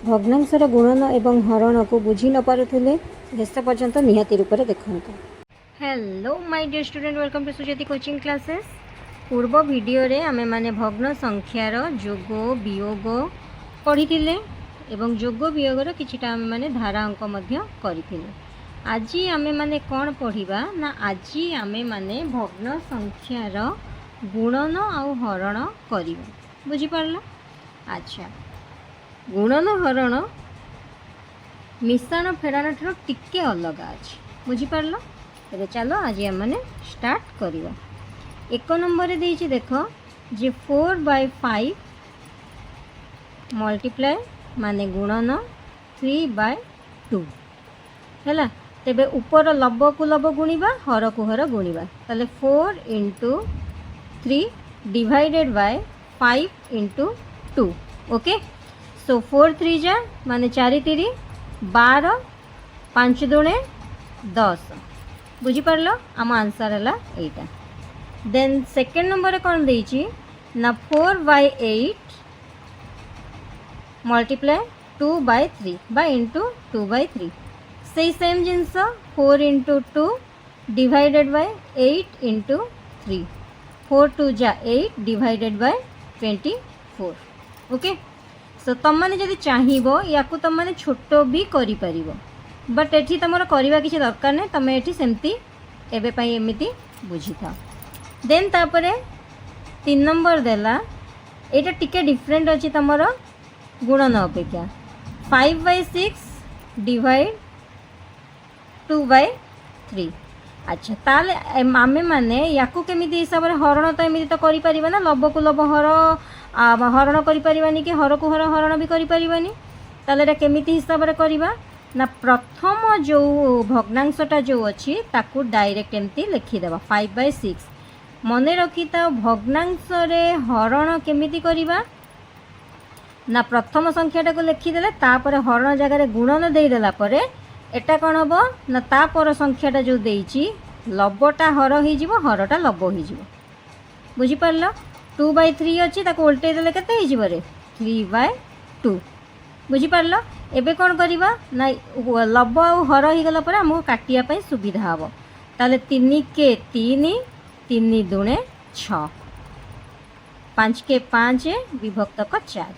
भग्नांशर गुणन एवं हरण को बुझी न पारुथिले शेष पर्यंत निहाती रूप से देखते। Hello my dear student, welcome to Sujati coaching classes. पूर्व वीडियो रे आमे माने भग्न संख्यार जोग वियोग पढ़ी एवं जोग वियोगर किछिटा आमे माने धारा अंक मध्य करिथिले। आज आमे माने कौन पढ़िबा ना, आज आमे माने भग्न संख्यार गुणन आउ हरण करिबा। बुझी पारला? अच्छा, गुणन हरण मिश्रण फेड़ाण ठार टिके अलग अच्छे। बुझीपार? तेरे चलो आज आम मैंने स्टार्ट करवा। एक नंबर देख जे 4/5 मल्टीप्लाई माने गुणन 3/2 है। तेबे ऊपर लब को लब गुणिबा, हर को हर गुणिबा, ताले 4 × 3 डिवाइडेड बाय 5 × 2। ओके, सो 4 3 जा माने 4 3 12, 5 दूणे 10। बुझीपार? आम आंसर है एटा। देन सेकेंड नंबर कौन देइछि ना 4/8 मल्टीप्लाई 2/3 बा इंटू 2/3। से सेम जिनस 4 × 2 डिवाइडेड बाय 8 × 3। 4 2 जा 8 डिवाइडेड बाय 24। ओके, सो तुम मैंने जब चाहब या तुम मैंने छोट भी कर, बट एठी तुम करवा किसी दरकार नहीं, तुम ये सेमती एवं एमती बुझी था। देन तापरे 3 नंबर देला, यहाँ टिके डिफरेंट अच्छी तुम गुणन अपेक्षा। 5/6 डिवाइड 2/3। अच्छा, ताले आमे माने याकू केमिति हिसाब रे हरण तो एमिति तो करि परिबा ना, लब को लब हर हरण करि परिबानी कि हर को हर हरण भी करि परिबानी। ताले एटा केमिति हिसाब रे करिबा ना, प्रथम जो भग्नांशटा जो अछि ताकू डायरेक्ट एमती लिखि देबा 5/6। मने रखिता भग्नांश रे हरण केमिति करिबा ना, प्रथम संख्याटा को लिखि देले तापर हरण जगह रे गुणन देई देला परे एटा कौन हम ना, तापर संख्याटा जो देइछि लबटा हर हो जिवो, हरटा लब हो जिवो। बुझीपार? 2/3 अच्छी ताको उल्टे देले केते हो जिवो रे 3/2। बुझीपार? एबे कौन करिबा ना, लब आ हर हो गला परे हमको काटिया पई सुविधा हबो। ताले 3 के 3, 3 दूणे 6, 5 के 5 विभक्त को 4।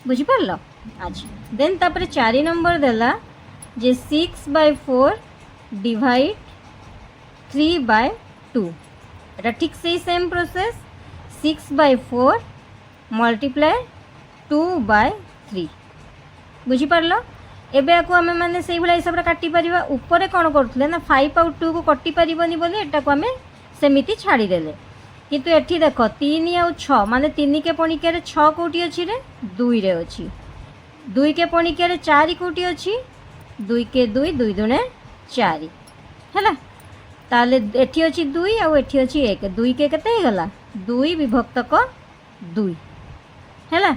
बुझीपार? अच्छा, देन तापर 4 नंबर देला जे 6/4 डिवाइड 3/2। एटा ठीक से सेम प्रोसेस 6/4 मल्टीप्लाई 2/3। बुझीपार? एबे आकु आमे माने सेही भला हिसाब रे काटी परिबा। ऊपर कौन करथले ना 5 और 2 को कटि परिबनी बोली एटा को आमे सेमिति छाड़ी देले। किंतु एठी देखो 3 और 6 माने 3 के पणिका रे 6 कोटी अछि रे 2 रे अछि। 2 के पणिका रे 4 कोटी अछि, 2 के 2 2 दूणे 4 हैला। ताले एठी अछि 2 आ एठी अछि 1, 2 के केते हे गला 2 विभक्त को 2 हैला,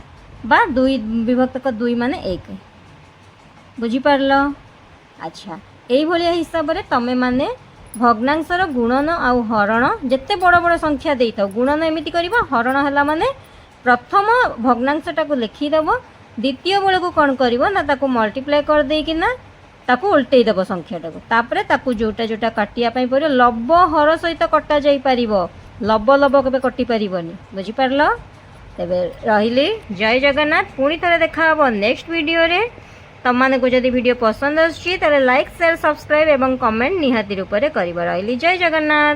बा 2 विभक्त को 2 माने 1। बुझी पारलो? अच्छा, एई भलिया हिसाब रे तमे माने भग्नांशर गुणन आउ हरण जेते बड़ बड़ संख्या देई थाओ, गुणन एमिति करिबा, हरण हला माने प्रथम भग्नांशटा को लिखि देबो, द्वितीय बेले को कौन करिवो ना ताको मल्टीप्लाई कर देई कि ना ताको उल्टेई देबो संख्याटा को। तापरे ताको जोटा जोटा काटिया पई पड़ियो, लब हर सहित कटा जाई परिबो, लब लब केबे कटि परिबोनी। बुझी पारलो? तेबे रहिली, जय जगन्नाथ। पुणी थरे देखा हबो नेक्स्ट वीडियो रे। तम माने को जदि वीडियो पसंद आछि ताले लाइक शेयर सब्सक्राइब एवं कमेंट निहाती रूप रे करिबो। रहिली, जय जगन्नाथ।